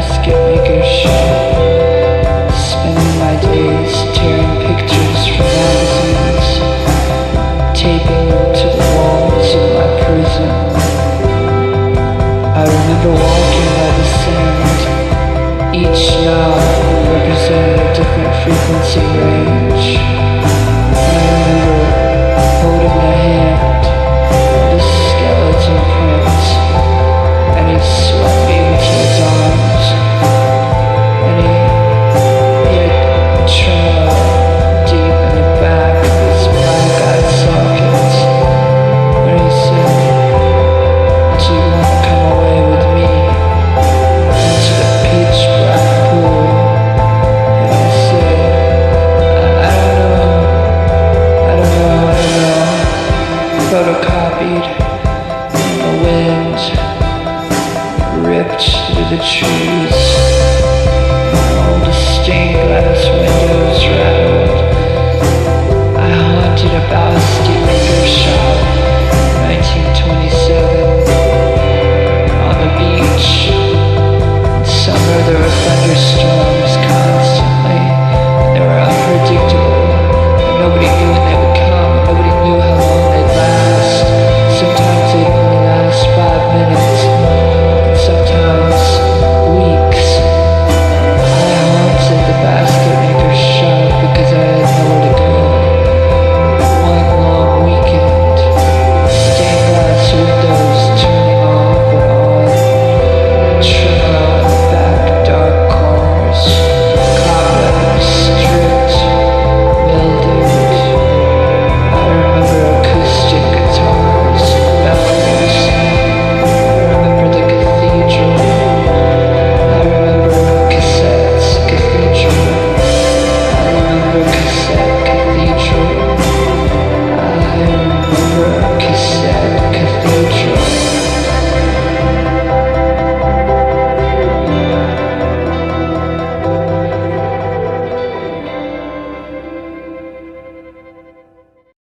basket maker shop, spending my days tearing pictures from magazines, taping them to the walls of my prison. I remember walking by the sand, each knob represented a different frequency range. I remember holding the hand of the skeleton prince, and he swept me into his arms, and he had tremor deep in the back of his black-eyed sockets, and he said, "Do you want to come away with me into the pitch black pool?" And I said, I don't know, photocopied in the wind, ripped through the trees, all the stained glass windows rattled. I haunted a basket maker shop, 1927, on the beach. In summer there were thunderstorms constantly. They were unpredictable, and nobody